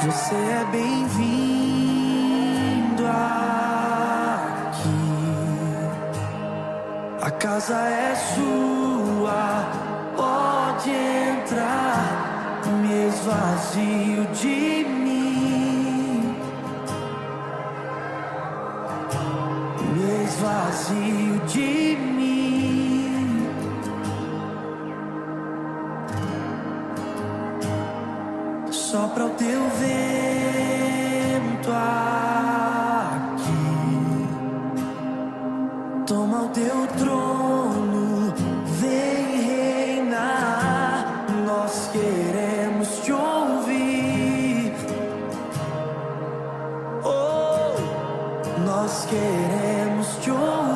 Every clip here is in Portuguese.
Você é bem-vindo aqui. A casa é sua, pode entrar. Me esvazio de mim, me esvazio de mim. Sopra o teu vento aqui, toma o teu trono, vem reinar. Nós queremos te ouvir, oh, nós queremos te ouvir.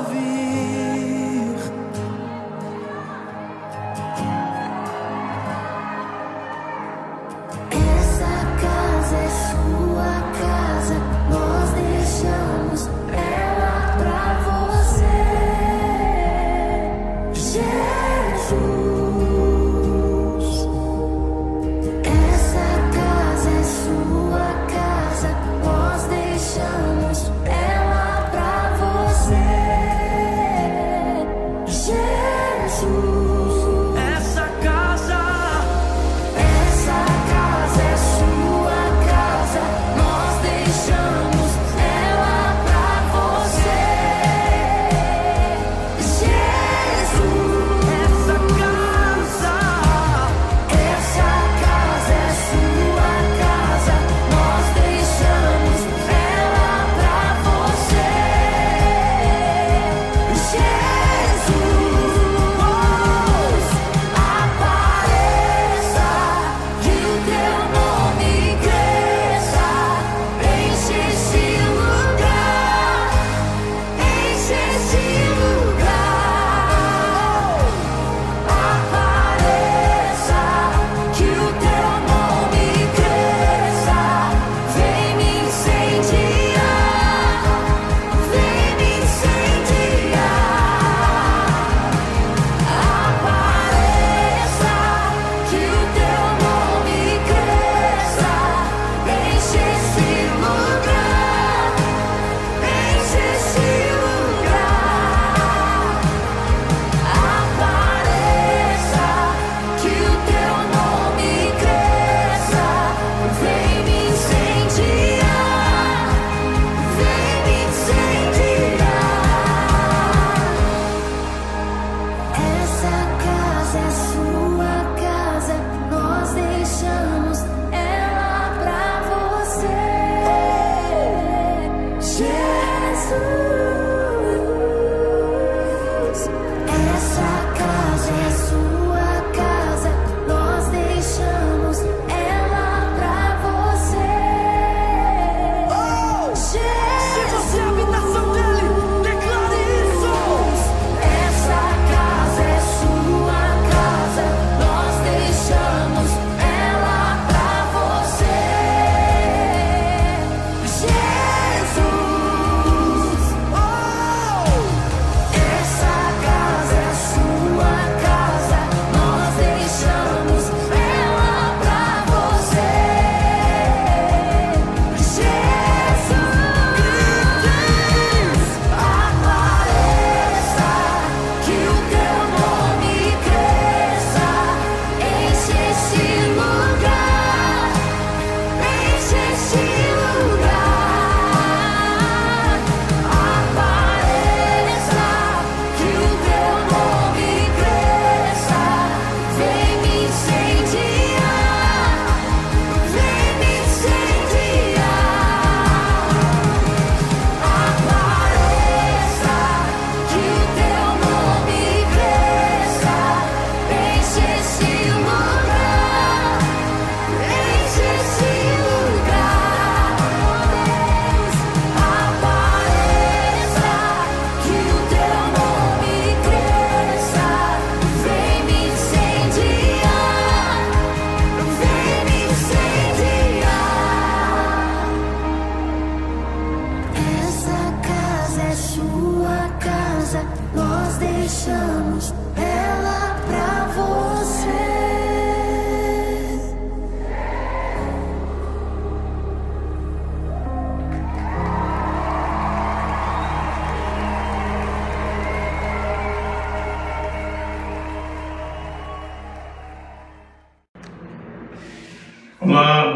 Essa casa é sua casa, nós deixamos ela pra você, Jesus. Essa casa é sua casa, nós deixamos ela pra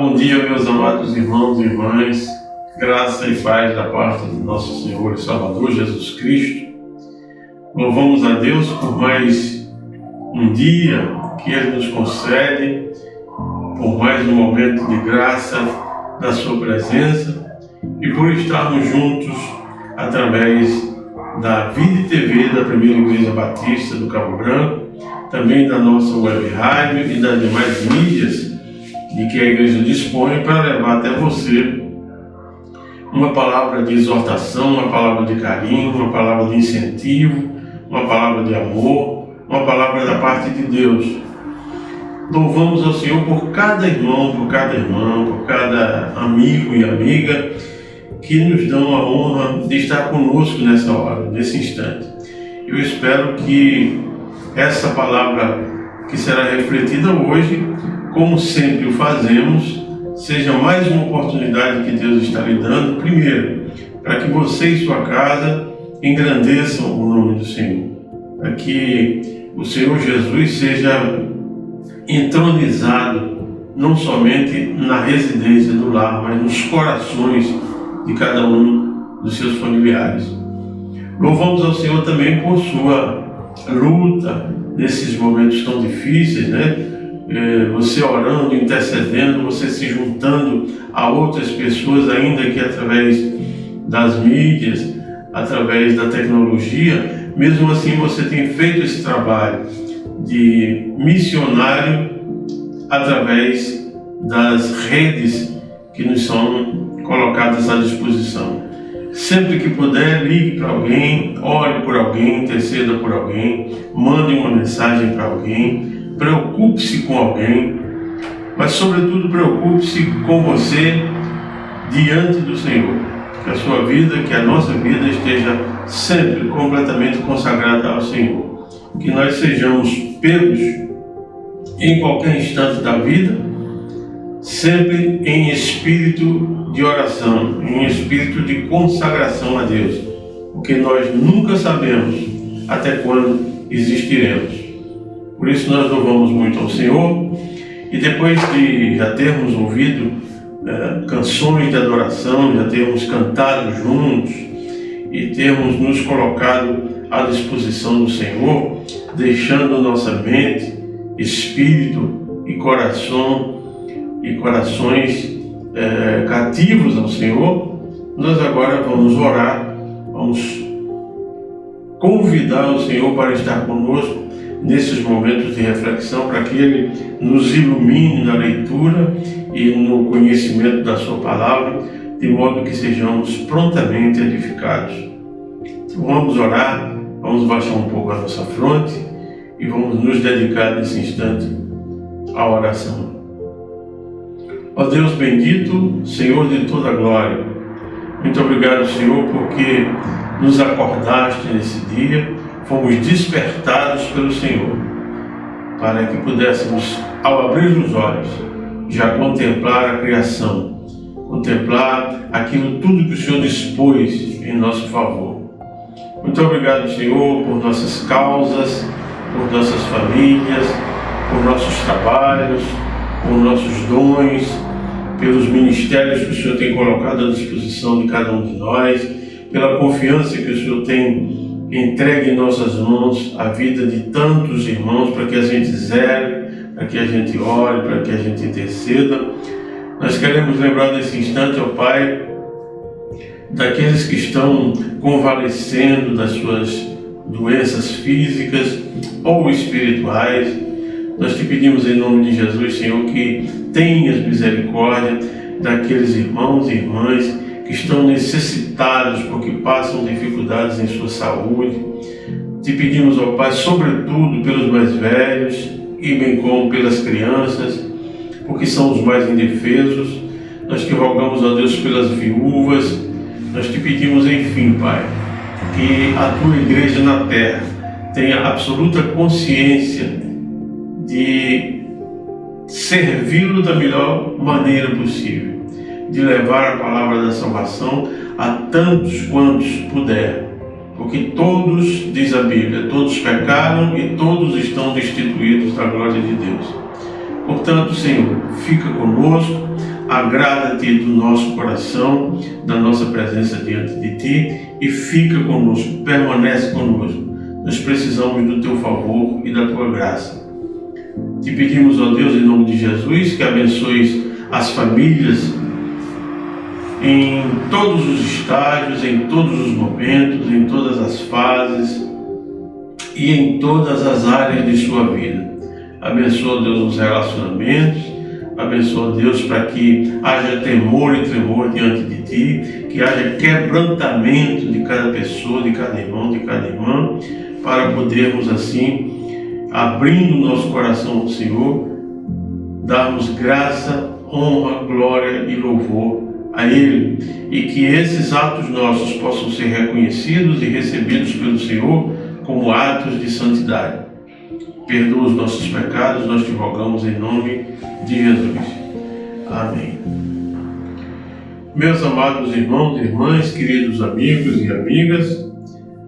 Bom dia, meus amados irmãos e irmãs, graça e paz da parte do nosso Senhor e Salvador Jesus Cristo. Louvamos a Deus por mais um dia que Ele nos concede, por mais um momento de graça da Sua presença e por estarmos juntos através da Vida e TV da Primeira Igreja Batista do Cabo Branco, também da nossa web rádio e das demais mídias de que a igreja dispõe para levar até você uma palavra de exortação, uma palavra de carinho, uma palavra de incentivo, uma palavra de amor, uma palavra da parte de Deus. Louvamos ao Senhor por cada irmão, por cada irmã, por cada amigo e amiga que nos dão a honra de estar conosco nessa hora, nesse instante. Eu espero que essa palavra que será refletida hoje, como sempre o fazemos, seja mais uma oportunidade que Deus está lhe dando, primeiro, para que você e sua casa engrandeçam o nome do Senhor, para que o Senhor Jesus seja entronizado não somente na residência do lar, mas nos corações de cada um dos seus familiares. Louvamos ao Senhor também por sua luta nesses momentos tão difíceis, né? Você orando, intercedendo, você se juntando a outras pessoas, ainda que através das mídias, através da tecnologia. Mesmo assim você tem feito esse trabalho de missionário através das redes que nos são colocadas à disposição. Sempre que puder, ligue para alguém, ore por alguém, interceda por alguém, mande uma mensagem para alguém, preocupe-se com alguém, mas sobretudo preocupe-se com você diante do Senhor. Que a sua vida, que a nossa vida esteja sempre completamente consagrada ao Senhor. Que nós sejamos pegos em qualquer instante da vida, sempre em espírito de oração, em espírito de consagração a Deus, porque nós nunca sabemos até quando existiremos. Por isso nós louvamos muito ao Senhor, e depois de já termos ouvido canções de adoração, já termos cantado juntos e termos nos colocado à disposição do Senhor, deixando nossa mente, espírito e corações cativos ao Senhor, nós agora vamos orar, vamos convidar o Senhor para estar conosco nesses momentos de reflexão, para que Ele nos ilumine na leitura e no conhecimento da Sua palavra, de modo que sejamos prontamente edificados. Então vamos orar, vamos baixar um pouco a nossa fronte e vamos nos dedicar nesse instante à oração. Ó Deus bendito, Senhor de toda a glória, muito obrigado, Senhor, porque nos acordaste nesse dia, fomos despertados pelo Senhor, para que pudéssemos, ao abrir os olhos, já contemplar a criação, contemplar aquilo tudo que o Senhor dispôs em nosso favor. Muito obrigado, Senhor, por nossas causas, por nossas famílias, por nossos trabalhos, por nossos dons, pelos ministérios que o Senhor tem colocado à disposição de cada um de nós, pela confiança que o Senhor tem entregue em nossas mãos a vida de tantos irmãos, para que a gente zele, para que a gente ore, para que a gente interceda. Nós queremos lembrar desse instante, ó Pai, daqueles que estão convalescendo das suas doenças físicas ou espirituais. Nós te pedimos em nome de Jesus, Senhor, que tenhas misericórdia daqueles irmãos e irmãs que estão necessitados porque passam dificuldades em sua saúde. Te pedimos, ó Pai, sobretudo pelos mais velhos e bem como pelas crianças, porque são os mais indefesos. Nós te rogamos, ó Deus, pelas viúvas. Nós te pedimos, enfim, Pai, que a tua igreja na terra tenha absoluta consciência de servi-lo da melhor maneira possível, de levar a palavra da salvação a tantos quantos puder, porque todos, diz a Bíblia, todos pecaram e todos estão destituídos da glória de Deus. Portanto, Senhor, fica conosco, agrada-te do nosso coração, da nossa presença diante de Ti e fica conosco, permanece conosco. Nós precisamos do Teu favor e da Tua graça. Te pedimos, ó Deus, em nome de Jesus, que abençoes as famílias em todos os estágios, em todos os momentos, em todas as fases e em todas as áreas de sua vida. Abençoa, Deus, os relacionamentos, abençoa, Deus, para que haja temor e tremor diante de Ti, que haja quebrantamento de cada pessoa, de cada irmão, de cada irmã, para podermos assim, abrindo nosso coração ao Senhor, darmos graça, honra, glória e louvor a Ele, e que esses atos nossos possam ser reconhecidos e recebidos pelo Senhor como atos de santidade. Perdoa os nossos pecados, nós te rogamos em nome de Jesus. Amém. Meus amados irmãos e irmãs, queridos amigos e amigas,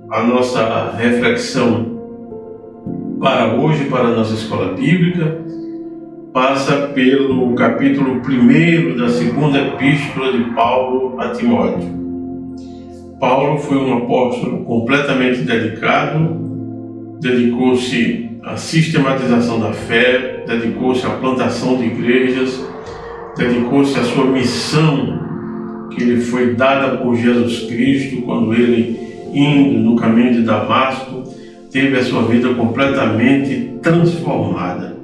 a nossa reflexão para hoje, para a nossa escola bíblica, passa pelo capítulo 1 da segunda epístola de Paulo a Timóteo. Paulo foi um apóstolo completamente dedicou-se à sistematização da fé, dedicou-se à plantação de igrejas, dedicou-se à sua missão que lhe foi dada por Jesus Cristo quando ele, indo no caminho de Damasco, teve a sua vida completamente transformada.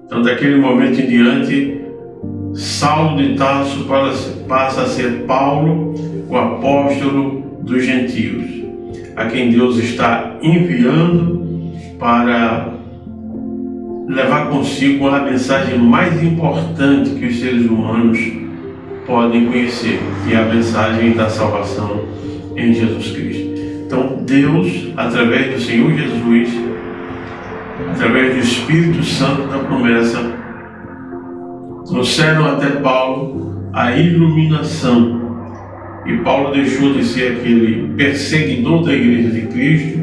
Então, daquele momento em diante, Saulo de Tarso passa a ser Paulo, o apóstolo dos gentios, a quem Deus está enviando para levar consigo a mensagem mais importante que os seres humanos podem conhecer, que é a mensagem da salvação em Jesus Cristo. Então, Deus, através do Senhor Jesus, através do Espírito Santo da promessa, trouxeram até Paulo a iluminação. E Paulo deixou de ser aquele perseguidor da Igreja de Cristo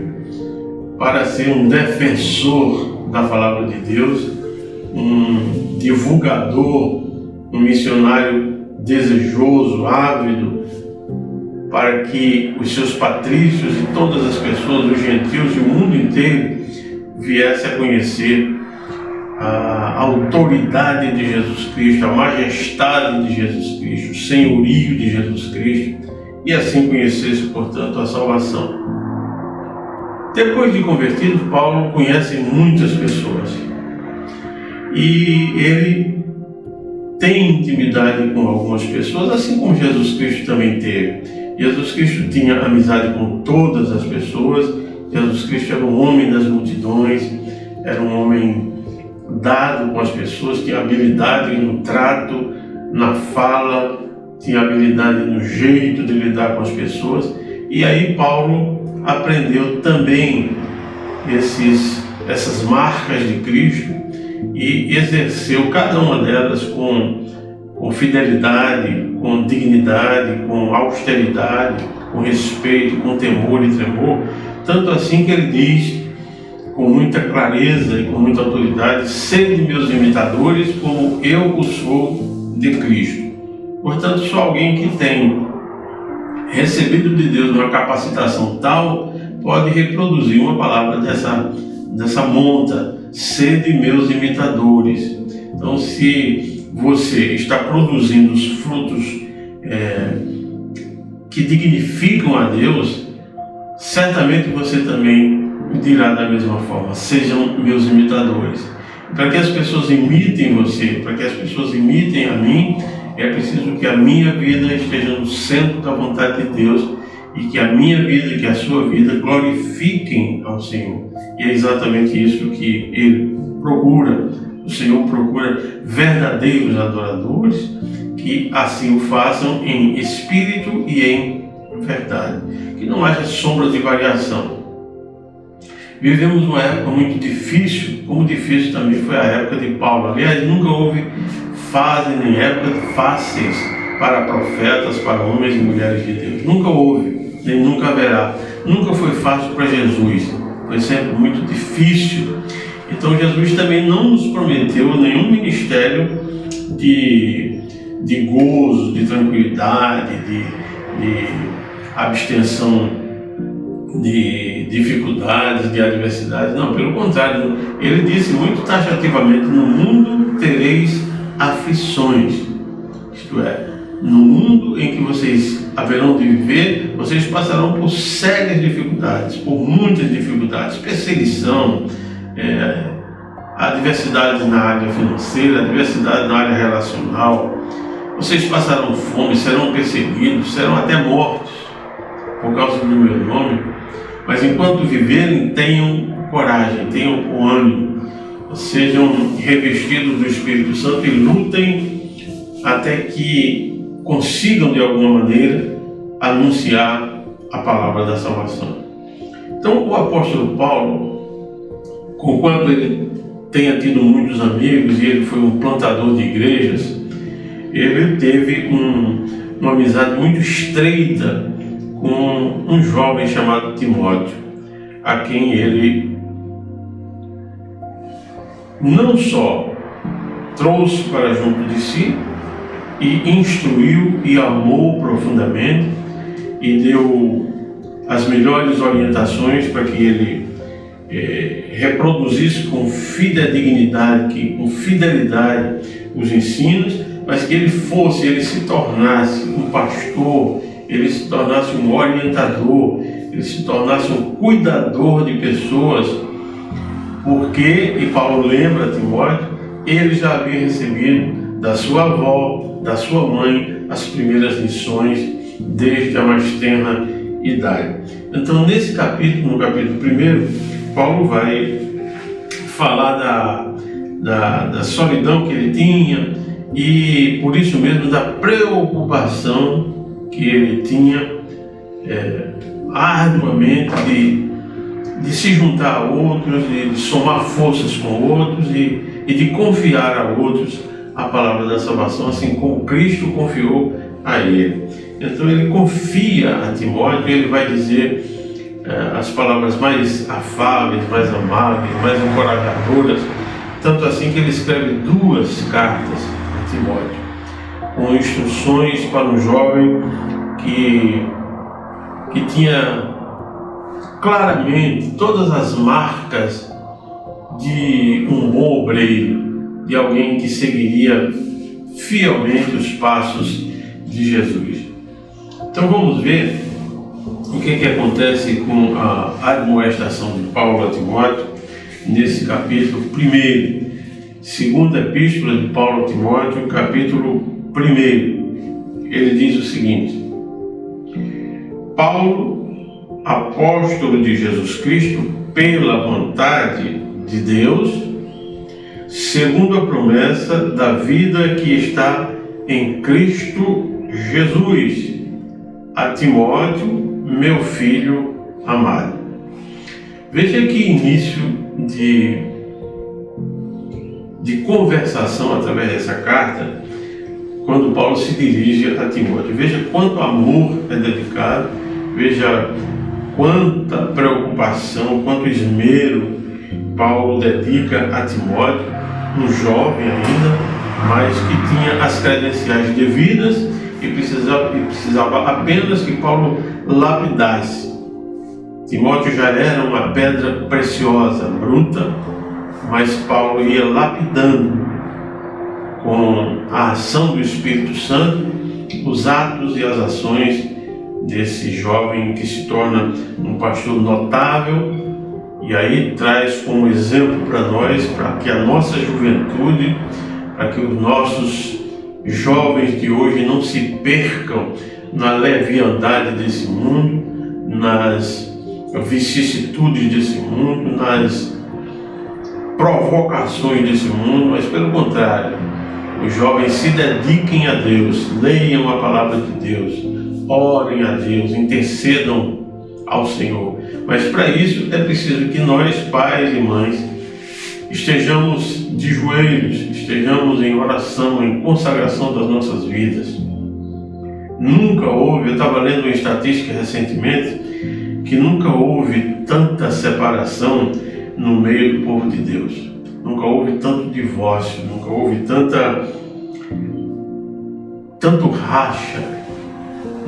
para ser um defensor da palavra de Deus, um divulgador, um missionário desejoso, ávido, para que os seus patrícios e todas as pessoas, os gentios e o mundo inteiro viesse a conhecer a autoridade de Jesus Cristo, a majestade de Jesus Cristo, o senhorio de Jesus Cristo, e assim conhecesse, portanto, a salvação. Depois de convertido, Paulo conhece muitas pessoas e ele tem intimidade com algumas pessoas, assim como Jesus Cristo também teve. Jesus Cristo tinha amizade com todas as pessoas. Jesus Cristo era um homem das multidões, era um homem dado com as pessoas, tinha habilidade no trato, na fala, tinha habilidade no jeito de lidar com as pessoas. E aí Paulo aprendeu também essas marcas de Cristo e exerceu cada uma delas com fidelidade, com dignidade, com austeridade, com respeito, com temor e tremor. Tanto assim que ele diz com muita clareza e com muita autoridade: sede meus imitadores como eu o sou de Cristo. Portanto, só alguém que tem recebido de Deus uma capacitação tal pode reproduzir uma palavra dessa monta: sede meus imitadores. Então, se você está produzindo os frutos que dignificam a Deus, certamente você também dirá da mesma forma: sejam meus imitadores. Para que as pessoas imitem você, para que as pessoas imitem a mim, é preciso que a minha vida esteja no centro da vontade de Deus e que a minha vida e que a sua vida glorifiquem ao Senhor. E é exatamente isso que Ele procura. O Senhor procura verdadeiros adoradores que assim o façam em espírito e em verdade. Que não haja sombra de variação. Vivemos uma época muito difícil, como difícil também foi a época de Paulo. Aliás, nunca houve fase nem época fáceis para profetas, para homens e mulheres de Deus. Nunca houve, nem nunca haverá. Nunca foi fácil para Jesus. Foi sempre muito difícil. Então Jesus também não nos prometeu nenhum ministério de de gozo, de tranquilidade, de abstenção de dificuldades, de adversidades. Não, pelo contrário, ele disse muito taxativamente: no mundo tereis aflições. Isto é, no mundo em que vocês haverão de viver, vocês passarão por sérias dificuldades, por muitas dificuldades, perseguição, adversidades na área financeira, adversidade na área relacional. Vocês passarão fome, serão perseguidos, serão até mortos por causa do meu nome. Mas enquanto viverem, tenham coragem, tenham o ânimo, sejam revestidos do Espírito Santo e lutem até que consigam de alguma maneira anunciar a palavra da salvação. Então o apóstolo Paulo, conquanto ele tenha tido muitos amigos e ele foi um plantador de igrejas, ele teve uma amizade muito estreita com um jovem chamado Timóteo, a quem ele não só trouxe para junto de si e instruiu e amou profundamente e deu as melhores orientações para que ele reproduzisse com fidedignidade, com fidelidade os ensinos, mas que ele se tornasse um pastor, ele se tornasse um orientador, ele se tornasse um cuidador de pessoas, porque, e Paulo lembra a Timóteo, ele já havia recebido da sua avó, da sua mãe, as primeiras lições desde a mais tenra idade. Então, nesse capítulo, no capítulo 1, Paulo vai falar da solidão que ele tinha e, por isso mesmo, da preocupação que ele tinha arduamente de se juntar a outros, de somar forças com outros e de confiar a outros a palavra da salvação, assim como Cristo confiou a ele. Então ele confia a Timóteo e ele vai dizer as palavras mais afáveis, mais amáveis, mais encorajadoras, tanto assim que ele escreve 2 cartas a Timóteo, com instruções para um jovem que tinha claramente todas as marcas de um bom obreiro, de alguém que seguiria fielmente os passos de Jesus. Então vamos ver o que acontece com a admoestação de Paulo a Timóteo nesse capítulo 1. Segunda epístola de Paulo a Timóteo, capítulo 1. Ele diz o seguinte: Paulo, apóstolo de Jesus Cristo, pela vontade de Deus, segundo a promessa da vida que está em Cristo Jesus, a Timóteo, meu filho amado. Veja que início de conversação através dessa carta, quando Paulo se dirige a Timóteo. Veja quanto amor é dedicado, veja quanta preocupação, quanto esmero Paulo dedica a Timóteo, um jovem ainda, mas que tinha as credenciais devidas e precisava apenas que Paulo lapidasse. Timóteo já era uma pedra preciosa, bruta, mas Paulo ia lapidando com a ação do Espírito Santo os atos e as ações desse jovem que se torna um pastor notável, e aí traz como exemplo para nós, para que a nossa juventude, para que os nossos jovens de hoje não se percam na leviandade desse mundo, nas vicissitudes desse mundo, nas provocações desse mundo, mas pelo contrário, os jovens se dediquem a Deus, leiam a palavra de Deus, orem a Deus, intercedam ao Senhor. Mas para isso é preciso que nós, pais e mães, estejamos de joelhos, estejamos em oração, em consagração das nossas vidas. Nunca houve, eu estava lendo uma estatística recentemente, que nunca houve tanta separação no meio do povo de Deus. Nunca houve tanto divórcio, nunca houve tanta tanto racha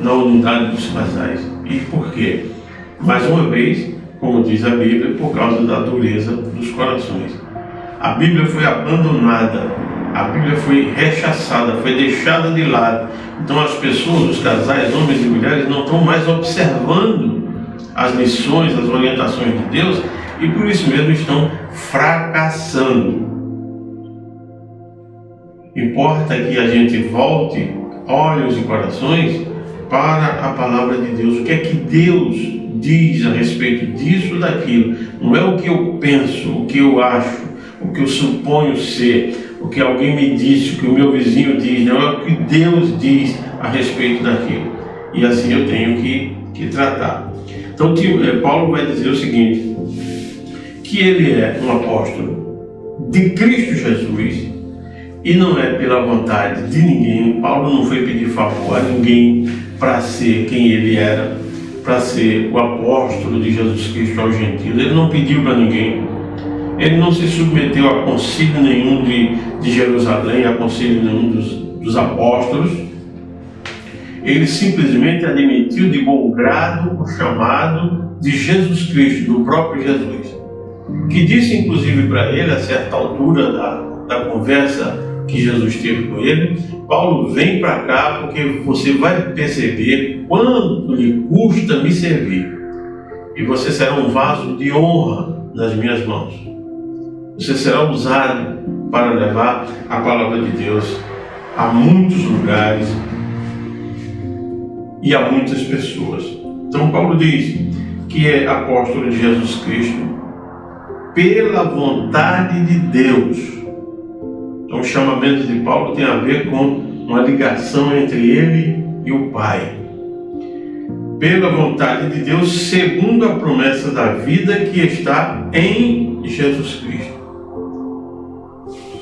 na unidade dos casais. E por quê? Mais uma vez, como diz a Bíblia, por causa da dureza dos corações. A Bíblia foi abandonada, a Bíblia foi rechaçada, foi deixada de lado. Então as pessoas, os casais, homens e mulheres, não estão mais observando as lições, as orientações de Deus, e por isso mesmo estão fracassando. Importa que a gente volte olhos e corações para a palavra de Deus. O que é que Deus diz a respeito disso ou daquilo? Não é o que eu penso, o que eu acho, o que eu suponho ser, o que alguém me disse, o que o meu vizinho diz, não é o que Deus diz a respeito daquilo. E assim eu tenho que tratar. Então Paulo vai dizer o seguinte, que ele é um apóstolo de Cristo Jesus e não é pela vontade de ninguém. Paulo não foi pedir favor a ninguém para ser quem ele era, para ser o apóstolo de Jesus Cristo aos gentios. Ele não pediu para ninguém. Ele não se submeteu a concílio nenhum de Jerusalém, a concílio nenhum dos apóstolos. Ele simplesmente admitiu de bom grado o chamado de Jesus Cristo, do próprio Jesus, que disse inclusive para ele, a certa altura da conversa que Jesus teve com ele: Paulo, vem para cá porque você vai perceber quanto lhe custa me servir, e você será um vaso de honra nas minhas mãos. Você será usado para levar a palavra de Deus a muitos lugares e a muitas pessoas. Então Paulo diz que é apóstolo de Jesus Cristo pela vontade de Deus. Então o chamamento de Paulo tem a ver com uma ligação entre ele e o Pai. Pela vontade de Deus, segundo a promessa da vida que está em Jesus Cristo.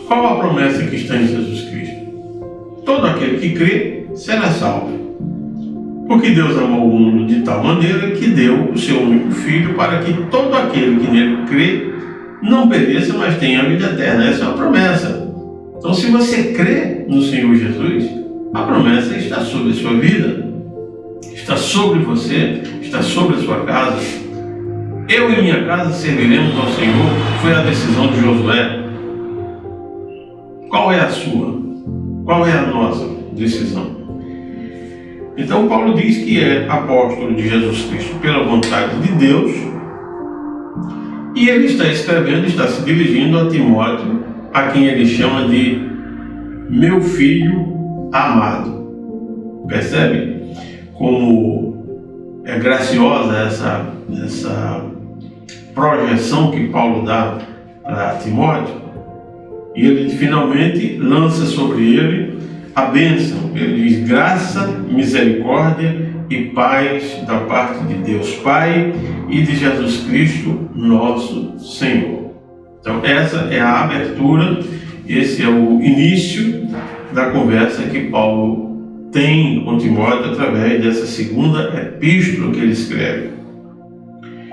Qual a promessa que está em Jesus Cristo? Todo aquele que crê será salvo. Porque Deus amou o mundo de tal maneira que deu o seu único Filho para que todo aquele que nele crê não pereça, mas tenha a vida eterna. Essa é a promessa. Então, se você crê no Senhor Jesus, a promessa está sobre a sua vida, está sobre você, está sobre a sua casa. Eu e minha casa serviremos ao Senhor, foi a decisão de Josué. Qual é a sua? Qual é a nossa decisão? Então Paulo diz que é apóstolo de Jesus Cristo pela vontade de Deus, e ele está escrevendo, está se dirigindo a Timóteo, a quem ele chama de meu filho amado. Percebe como é graciosa essa projeção que Paulo dá para Timóteo? E ele finalmente lança sobre ele a bênção. Ele diz: graça, misericórdia e paz da parte de Deus Pai e de Jesus Cristo, nosso Senhor. Então essa é a abertura, esse é o início da conversa que Paulo tem com Timóteo através dessa segunda epístola que ele escreve.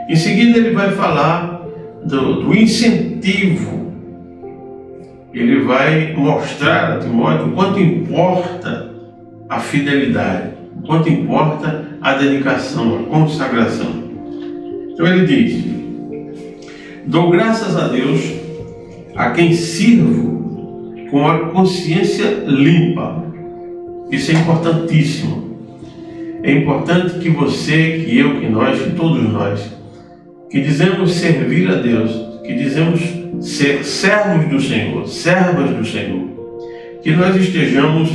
Em seguida ele vai falar do incentivo. Ele vai mostrar a Timóteo o quanto importa a fidelidade, o quanto importa a dedicação, a consagração. Então ele diz: dou graças a Deus a quem sirvo com a consciência limpa. Isso é importantíssimo. É importante que você, que eu, que nós, que todos nós, que dizemos servir a Deus, que dizemos ser servos do Senhor, servas do Senhor, que nós estejamos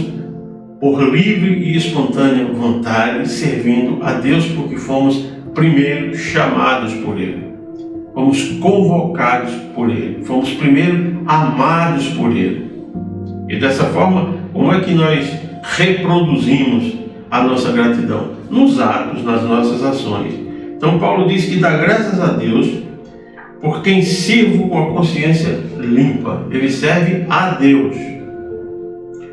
por livre e espontânea vontade servindo a Deus, porque fomos primeiro chamados por Ele, fomos convocados por Ele, fomos primeiro amados por Ele. E dessa forma, como é que nós reproduzimos a nossa gratidão? Nos atos, nas nossas ações. Então Paulo diz que dá graças a Deus por quem sirvo com a consciência limpa. Ele serve a Deus.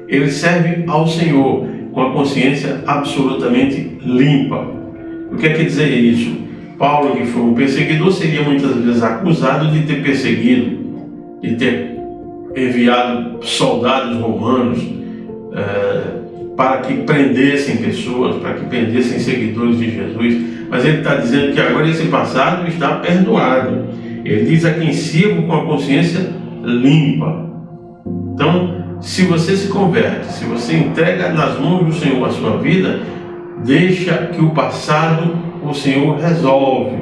Ele serve ao Senhor com a consciência absolutamente limpa. O que quer dizer isso? Paulo, que foi um perseguidor, seria muitas vezes acusado de ter perseguido, de ter enviado soldados romanos para que prendessem pessoas, para que prendessem seguidores de Jesus, mas ele está dizendo que agora esse passado está perdoado. Ele diz a quem sirvo com a consciência limpa. Então, se você se converte, se você entrega nas mãos do Senhor a sua vida, deixa que o passado o Senhor resolve.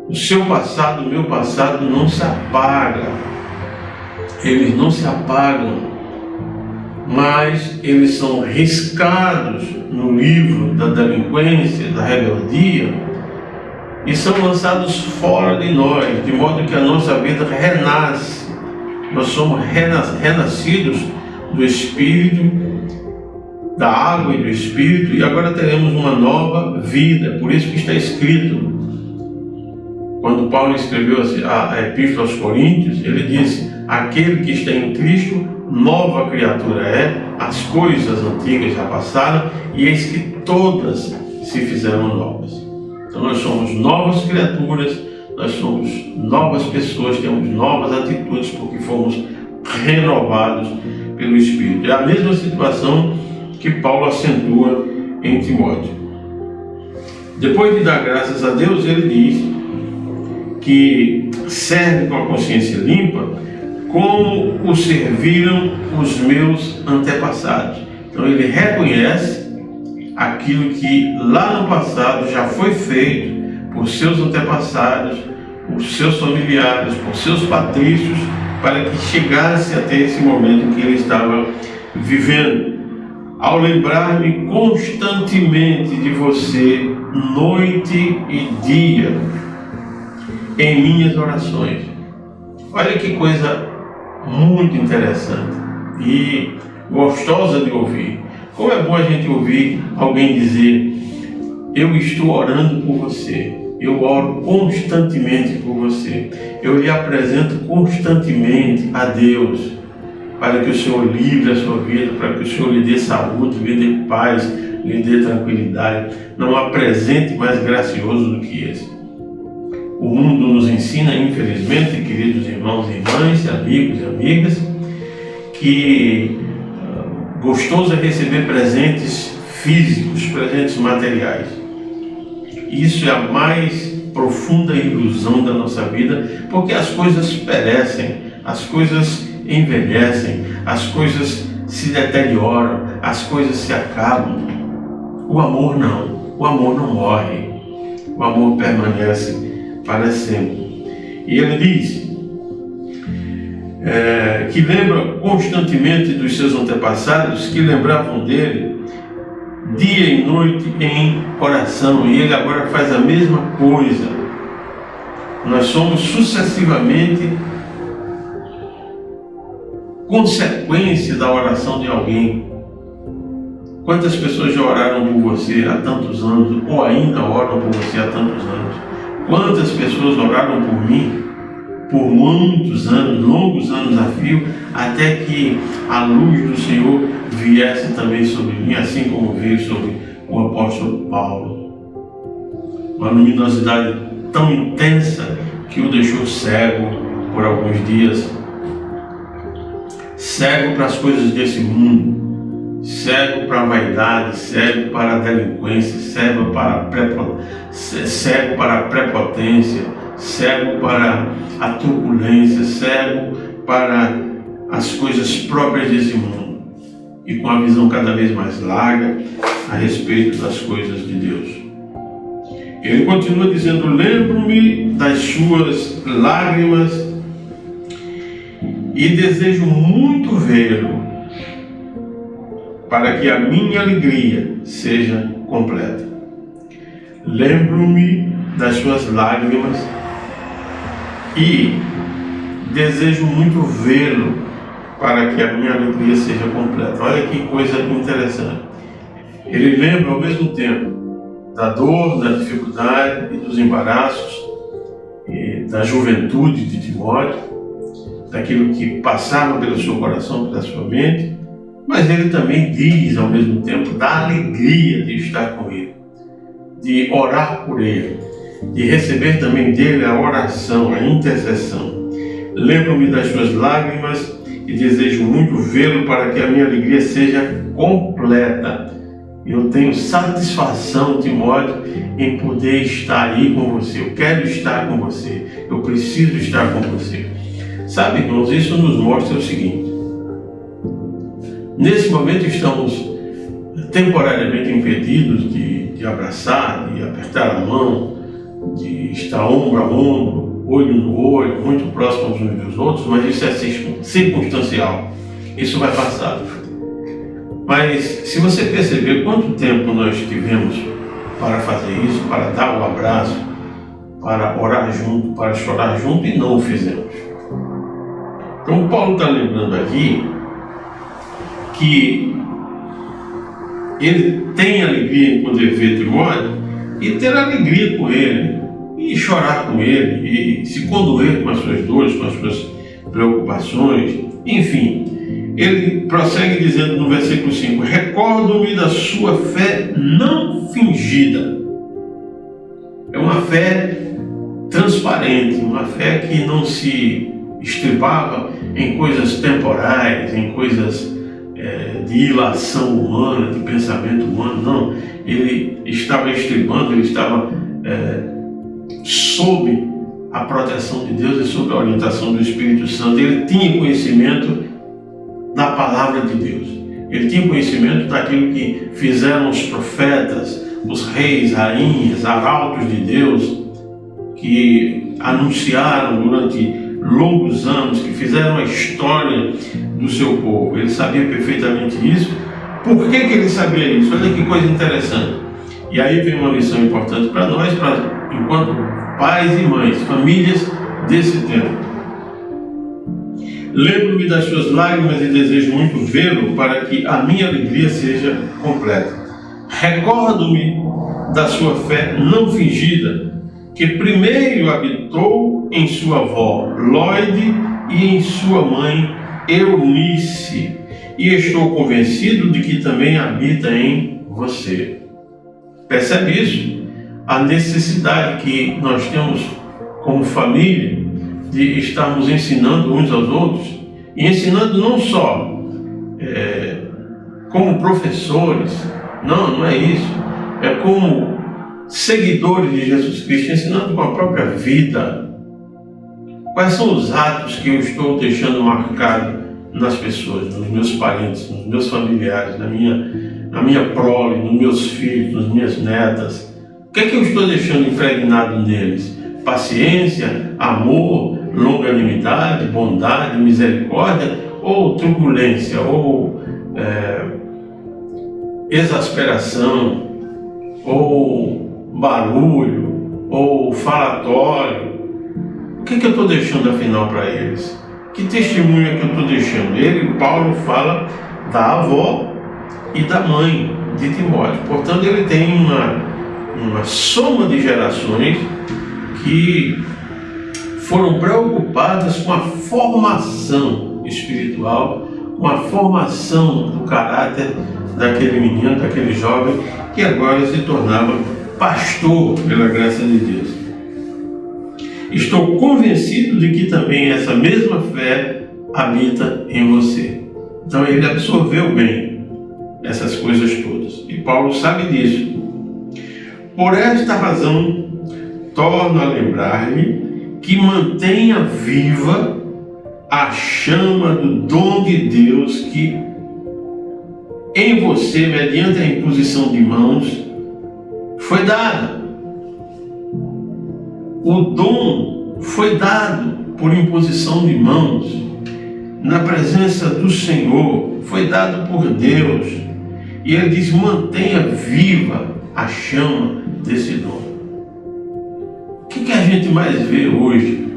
O seu passado, o meu passado não se apaga. Eles não se apagam, mas eles são riscados no livro da delinquência, da rebeldia, e são lançados fora de nós, de modo que a nossa vida renasce. Nós somos renascidos do Espírito, da água e do Espírito, e agora teremos uma nova vida. Por isso que está escrito, quando Paulo escreveu a Epístola aos Coríntios, ele disse: aquele que está em Cristo, nova criatura é, as coisas antigas já passaram, e eis que todas se fizeram novas. Então nós somos novas criaturas, nós somos novas pessoas, temos novas atitudes, porque fomos renovados pelo Espírito. É a mesma situação que Paulo acentua em Timóteo. Depois de dar graças a Deus, ele diz que serve com a consciência limpa, como o serviram os meus antepassados. Então ele reconhece aquilo que lá no passado já foi feito por seus antepassados, por seus familiares, por seus patrícios, para que chegasse até esse momento que ele estava vivendo. Ao lembrar-me constantemente de você, noite e dia, em minhas orações. Olha que coisa muito interessante e gostosa de ouvir. Como é bom a gente ouvir alguém dizer: eu estou orando por você, eu oro constantemente por você, eu lhe apresento constantemente a Deus, para que o Senhor livre a sua vida, para que o Senhor lhe dê saúde, lhe dê paz, lhe dê tranquilidade. Não há presente mais gracioso do que esse. O mundo nos ensina, infelizmente, queridos irmãos e irmãs, amigos e amigas, que gostoso é receber presentes físicos, presentes materiais. Isso é a mais profunda ilusão da nossa vida, porque as coisas perecem, as coisas envelhecem, as coisas se deterioram, as coisas se acabam. O amor não. O amor não morre. O amor permanece para sempre. E ele diz que lembra constantemente dos seus antepassados, que lembravam dele dia e noite em oração, e ele agora faz a mesma coisa. Nós somos sucessivamente consequência da oração de alguém. Quantas pessoas já oraram por você há tantos anos, ou ainda oram por você há tantos anos? Quantas pessoas oraram por mim por muitos anos, longos anos a fio, até que a luz do Senhor viesse também sobre mim, assim como veio sobre o apóstolo Paulo. Uma luminosidade tão intensa que o deixou cego por alguns dias, cego para as coisas desse mundo, cego para a vaidade, cego para a delinquência, cego para a prepotência, cego para a turbulência, cego para as coisas próprias desse mundo, e com a visão cada vez mais larga a respeito das coisas de Deus. Ele continua dizendo: lembro-me das suas lágrimas e desejo muito vê-lo, para que a minha alegria seja completa. Lembro-me das suas lágrimas e desejo muito vê-lo, para que a minha alegria seja completa. Olha que coisa interessante. Ele lembra ao mesmo tempo da dor, da dificuldade e dos embaraços, e da juventude de Timóteo, daquilo que passava pelo seu coração, pela sua mente, mas ele também diz ao mesmo tempo da alegria de estar com ele, de orar por ele, de receber também dele a oração, a intercessão. Lembro-me das suas lágrimas e desejo muito vê-lo para que a minha alegria seja completa. Eu tenho satisfação, Timóteo, em poder estar aí com você. Eu quero estar com você. Eu preciso estar com você. Sabe, irmãos, isso nos mostra o seguinte. Nesse momento estamos temporariamente impedidos de abraçar, de apertar a mão, de estar ombro a ombro, olho no olho, muito próximos uns dos outros, mas isso é circunstancial. Isso vai passar. Mas se você perceber quanto tempo nós tivemos para fazer isso, para dar o abraço, para orar junto, para chorar junto, e não o fizemos. Então Paulo está lembrando aqui que ele tem alegria em poder ver Timóteo e ter alegria com ele, e chorar com ele, e se condoer com as suas dores, com as suas preocupações, enfim. Ele prossegue dizendo no versículo 5: recordo-me da sua fé não fingida. É uma fé transparente, uma fé que não se estribava em coisas temporais, em coisas de ilação humana, de pensamento humano. Não, ele estava estribando, ele estava sob a proteção de Deus e sob a orientação do Espírito Santo. Ele tinha conhecimento da palavra de Deus. Ele tinha conhecimento daquilo que fizeram os profetas, os reis, rainhas, arautos de Deus, que anunciaram durante longos anos, que fizeram a história do seu povo. Ele sabia perfeitamente isso. Por que ele sabia isso? Olha que coisa interessante. E aí vem uma lição importante para nós, enquanto pais e mães, famílias desse tempo. Lembro-me das suas lágrimas e desejo muito vê-lo para que a minha alegria seja completa. Recordo-me da sua fé não fingida, que primeiro habitou em sua avó Lóide e em sua mãe Eunice, e estou convencido de que também habita em você. Percebe isso? A necessidade que nós temos como família de estarmos ensinando uns aos outros, e ensinando não só como professores, não é isso, é como seguidores de Jesus Cristo, ensinando com a própria vida. Quais são os atos que eu estou deixando marcado nas pessoas, nos meus parentes, nos meus familiares, na minha prole, nos meus filhos, nas minhas netas? O que é que eu estou deixando impregnado neles? Paciência, amor, longanimidade, bondade, misericórdia, ou turbulência, ou exasperação, ou barulho, ou falatório? O que eu estou deixando afinal para eles? Que testemunho é que eu estou deixando? Paulo fala da avó e da mãe de Timóteo. Portanto, ele tem uma soma de gerações que foram preocupadas com a formação espiritual, com a formação do caráter daquele menino, daquele jovem, que agora se tornava pastor pela graça de Deus. Estou convencido de que também essa mesma fé habita em você. Então ele absorveu bem essas coisas todas. E Paulo sabe disso. Por esta razão, torno a lembrar-lhe que mantenha viva a chama do dom de Deus que em você, mediante a imposição de mãos, foi dada. O dom foi dado por imposição de mãos, na presença do Senhor, foi dado por Deus. E ele diz: mantenha viva a chama desse dom. O que a gente mais vê hoje?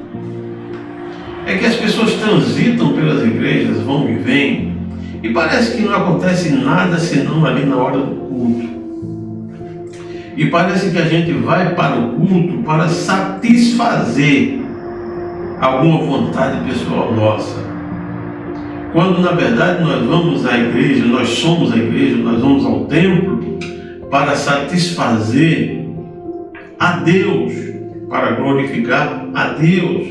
É que as pessoas transitam pelas igrejas, vão e vêm, e parece que não acontece nada senão ali na hora do culto. E parece que a gente vai para o culto para satisfazer alguma vontade pessoal nossa. Quando na verdade nós vamos à igreja, nós somos a igreja, nós vamos ao templo para satisfazer a Deus, para glorificar a Deus.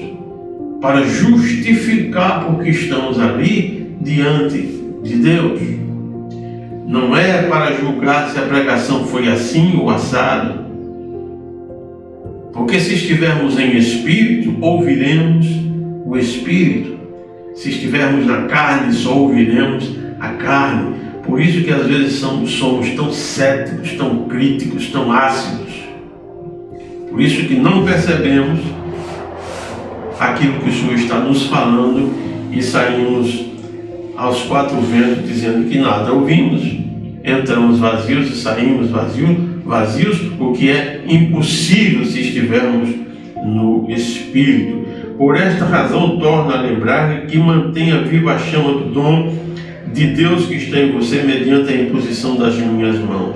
para justificar porque estamos ali diante de Deus. Não é para julgar se a pregação foi assim ou assado. Porque se estivermos em espírito, ouviremos o espírito. Se estivermos na carne, só ouviremos a carne. Por isso que às vezes somos tão céticos, tão críticos, tão ácidos. Por isso que não percebemos aquilo que o Senhor está nos falando e saímos aos quatro ventos dizendo que nada ouvimos. Entramos vazios e saímos vazios, o que é impossível se estivermos no Espírito. Por esta razão, torno a lembrar que mantenha viva a chama do dom de Deus que está em você mediante a imposição das minhas mãos.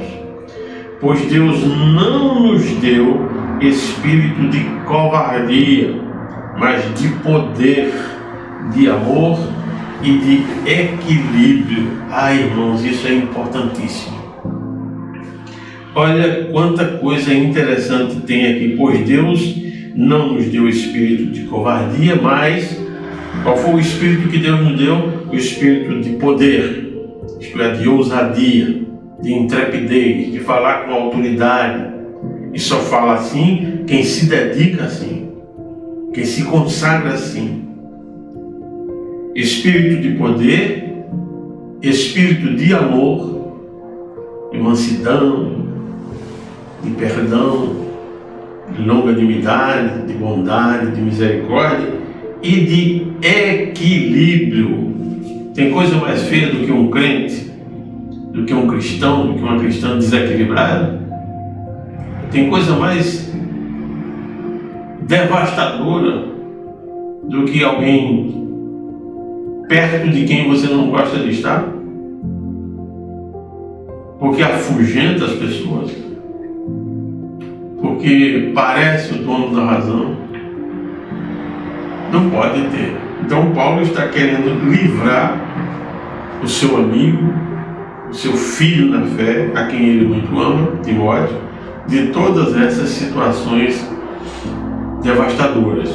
Pois Deus não nos deu espírito de covardia, mas de poder, de amor e de equilíbrio. Irmãos, isso é importantíssimo. Olha quanta coisa interessante tem aqui. Pois Deus não nos deu espírito de covardia, mas qual foi o espírito que Deus nos deu? O espírito de poder, isto é, de ousadia, de intrepidez, de falar com autoridade. E só fala assim quem se dedica assim, quem se consagra assim. Espírito de poder, espírito de amor, de mansidão, de perdão, de longanimidade, de bondade, de misericórdia e de equilíbrio. Tem coisa mais feia do que um crente, do que um cristão, do que uma cristã desequilibrada? Tem coisa mais devastadora do que alguém perto de quem você não gosta de estar? Porque afugenta as pessoas, porque parece o dono da razão. Não pode ter. Então Paulo está querendo livrar o seu amigo, o seu filho na fé, a quem ele muito ama, Timóteo, de todas essas situações devastadoras.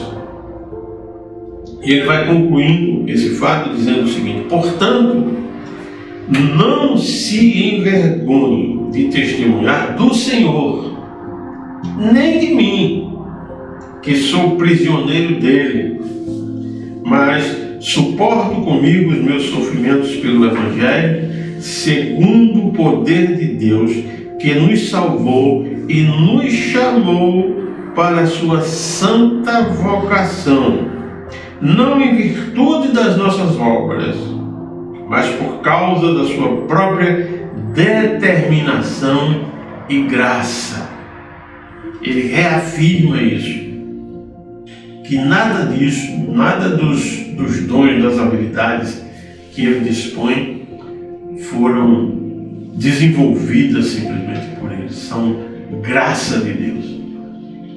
E ele vai concluindo esse fato dizendo o seguinte: portanto, não se envergonhe de testemunhar do Senhor, nem de mim, que sou prisioneiro dele, mas suporto comigo os meus sofrimentos pelo Evangelho, segundo o poder de Deus, que nos salvou e nos chamou para a sua santa vocação, não em virtude das nossas obras, mas por causa da sua própria determinação e graça. Ele reafirma isso, que nada disso, nada dos dons, das habilidades que ele dispõe foram desenvolvidas simplesmente por ele. São graça de Deus,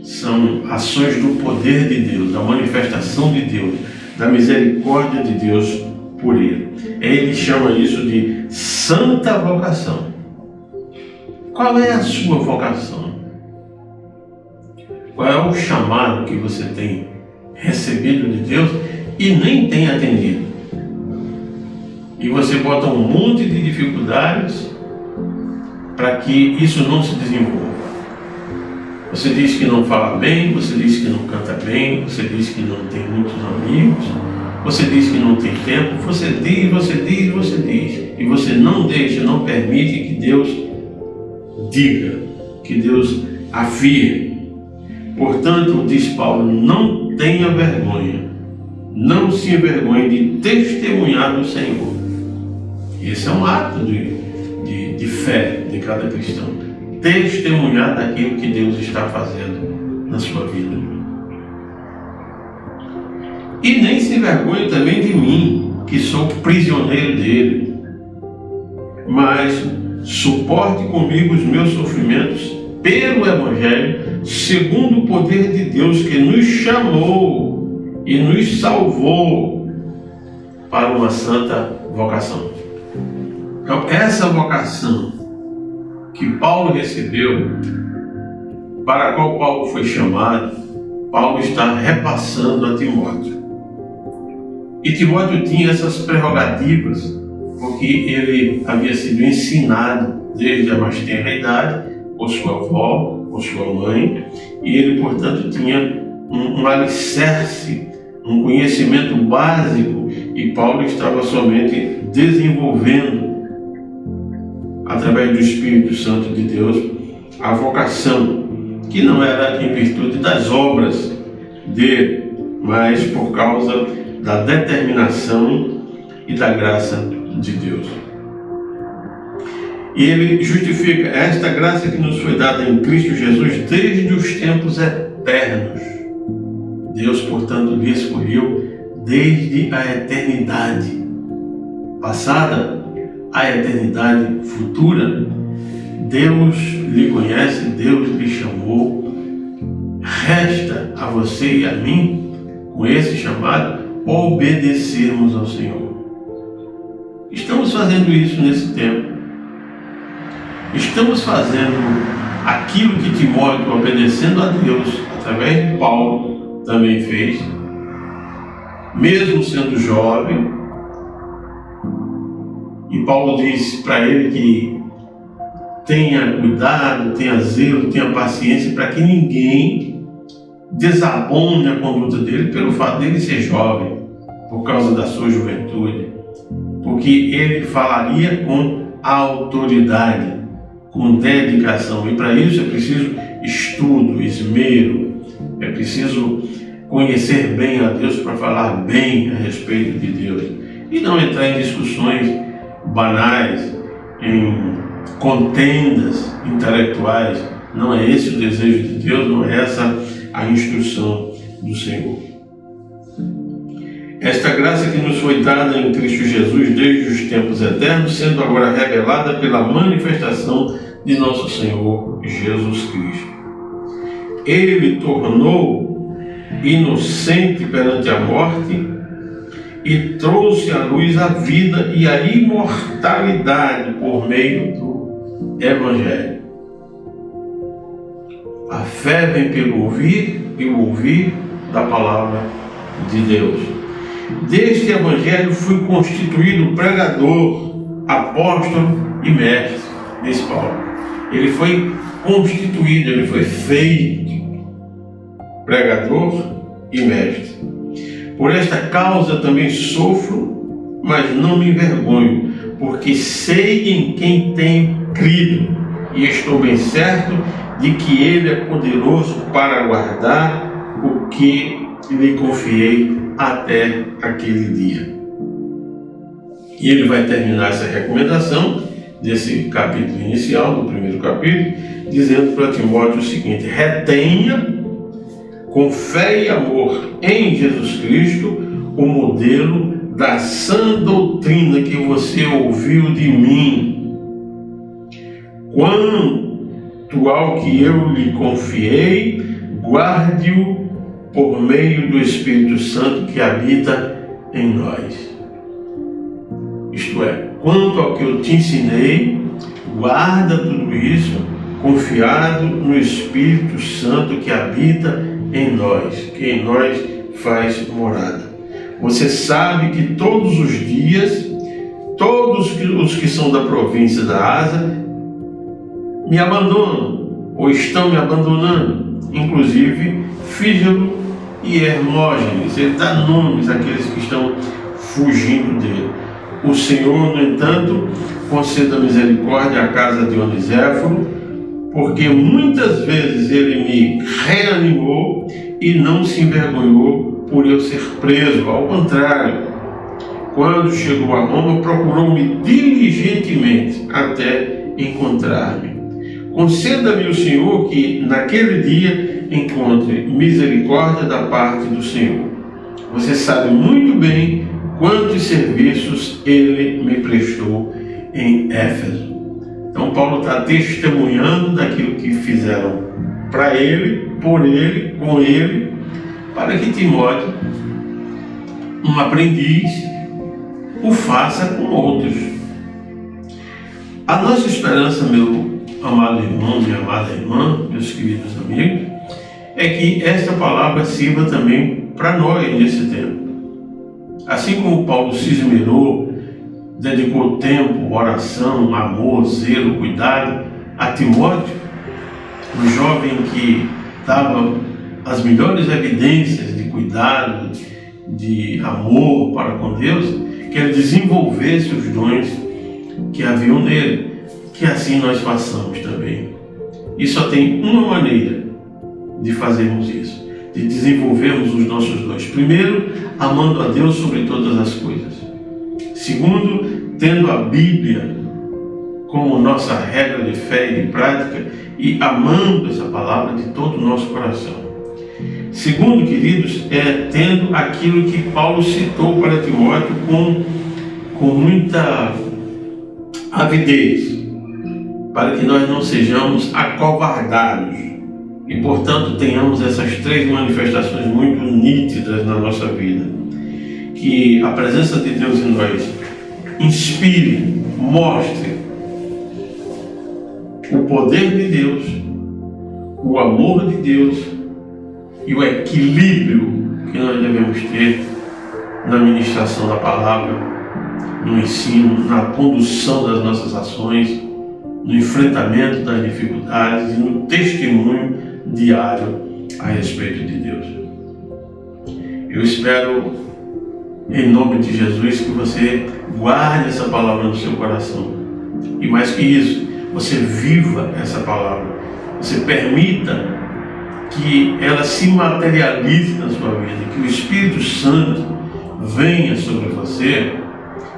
são ações do poder de Deus, da manifestação de Deus, da misericórdia de Deus por ele. Ele chama isso de santa vocação. Qual é a sua vocação? Qual é o chamado que você tem recebido de Deus e nem tem atendido? E você bota um monte de dificuldades para que isso não se desenvolva. Você diz que não fala bem, você diz que não canta bem, você diz que não tem muitos amigos, você diz que não tem tempo, você diz, e você não deixa, não permite que Deus diga, que Deus afirme. Portanto, diz Paulo, não tenha vergonha, não se envergonhe de testemunhar do Senhor. Esse é um ato de fé de cada cristão. Testemunhar daquilo que Deus está fazendo na sua vida. E nem se envergonhe também de mim, que sou prisioneiro dele. Mas suporte comigo os meus sofrimentos pelo Evangelho, segundo o poder de Deus que nos chamou e nos salvou para uma santa vocação. Então, essa vocação que Paulo recebeu, para a qual Paulo foi chamado, Paulo está repassando a Timóteo. E Timóteo tinha essas prerrogativas, porque ele havia sido ensinado desde a mais tenra idade, por sua avó, por sua mãe, e ele, portanto, tinha um alicerce, um conhecimento básico, e Paulo estava somente desenvolvendo, através do Espírito Santo de Deus, a vocação, que não era em virtude das obras dele, mas por causa da determinação e da graça de Deus. E ele justifica esta graça que nos foi dada em Cristo Jesus desde os tempos eternos. Deus, portanto, lhe escolheu desde a eternidade passada à eternidade futura. Deus lhe conhece, Deus lhe chamou. Resta a você e a mim, com esse chamado, obedecermos ao Senhor. Estamos fazendo isso nesse tempo. Estamos fazendo aquilo que Timóteo, obedecendo a Deus, através de Paulo, também fez, mesmo sendo jovem. E Paulo diz para ele que tenha cuidado, tenha zelo, tenha paciência, para que ninguém desabone a conduta dele pelo fato dele ser jovem, por causa da sua juventude, porque ele falaria com autoridade, com dedicação, e para isso é preciso estudo, esmero, é preciso conhecer bem a Deus para falar bem a respeito de Deus, e não entrar em discussões banais, em contendas intelectuais. Não é esse o desejo de Deus, não é essa a instrução do Senhor. Esta graça que nos foi dada em Cristo Jesus desde os tempos eternos, sendo agora revelada pela manifestação de nosso Senhor Jesus Cristo. Ele tornou inocente perante a morte e trouxe à luz a vida e a imortalidade por meio do Evangelho. A fé vem pelo ouvir e o ouvir da palavra de Deus. Deste Evangelho fui constituído pregador, apóstolo e mestre, diz Paulo. Ele foi constituído, ele foi feito pregador e mestre. Por esta causa também sofro, mas não me envergonho, porque sei em quem tenho crido, e estou bem certo de que Ele é poderoso para guardar o que lhe confiei até aquele dia. E ele vai terminar essa recomendação desse capítulo inicial, do primeiro capítulo, dizendo para Timóteo o seguinte: retenha com fé e amor em Jesus Cristo o modelo da sã doutrina que você ouviu de mim. Quanto ao que eu lhe confiei, guarde-o por meio do Espírito Santo que habita em nós. Isto é, quanto ao que eu te ensinei, guarda tudo isso, confiado no Espírito Santo que habita em nós, que em nós faz morada. Você sabe que todos os dias, todos os que são da província da Ásia me abandonam, ou estão me abandonando, inclusive Fígelo e Hermógenes. Ele dá nomes àqueles que estão fugindo dele. O Senhor, no entanto, conceda misericórdia à casa de Onesíforo, porque muitas vezes ele me reanimou e não se envergonhou por eu ser preso. Ao contrário, quando chegou a Roma, procurou-me diligentemente até encontrar-me. Conceda-me o Senhor que naquele dia encontre misericórdia da parte do Senhor. Você sabe muito bem quantos serviços ele me prestou em Éfeso. Então Paulo está testemunhando daquilo que fizeram para ele, por ele, com ele, para que Timóteo, um aprendiz, o faça com outros. A nossa esperança, meu amado irmão, minha amada irmã, meus queridos amigos, é que esta palavra sirva também para nós nesse tempo. Assim como Paulo se esmerou, dedicou tempo, oração, amor, zelo, cuidado a Timóteo, um jovem que dava as melhores evidências de cuidado, de amor para com Deus, que ele desenvolvesse os dons que haviam nele, que assim nós façamos também. E só tem uma maneira de fazermos isso, de desenvolvermos os nossos dons. Primeiro, amando a Deus sobre todas as coisas. Segundo, tendo a Bíblia como nossa regra de fé e de prática e amando essa palavra de todo o nosso coração. Segundo, queridos, tendo aquilo que Paulo citou para Timóteo com muita avidez, para que nós não sejamos acovardados e, portanto, tenhamos essas três manifestações muito nítidas na nossa vida. Que a presença de Deus em nós inspire, mostre o poder de Deus, o amor de Deus e o equilíbrio que nós devemos ter na ministração da palavra, no ensino, na condução das nossas ações, no enfrentamento das dificuldades e no testemunho diário a respeito de Deus. Eu espero, em nome de Jesus, que você guarde essa palavra no seu coração. E mais que isso, você viva essa palavra. Você permita que ela se materialize na sua vida, que o Espírito Santo venha sobre você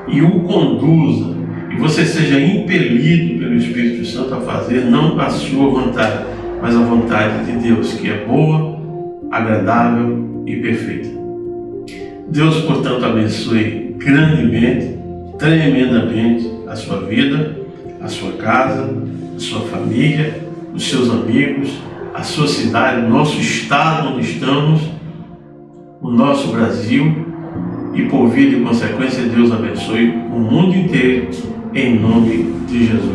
e o conduza, e você seja impelido pelo Espírito Santo a fazer não a sua vontade, mas a vontade de Deus, que é boa, agradável e perfeita. Deus, portanto, abençoe grandemente, tremendamente a sua vida, a sua casa, a sua família, os seus amigos, a sua cidade, o nosso estado onde estamos, o nosso Brasil, e por via de consequência Deus abençoe o mundo inteiro, em nome de Jesus.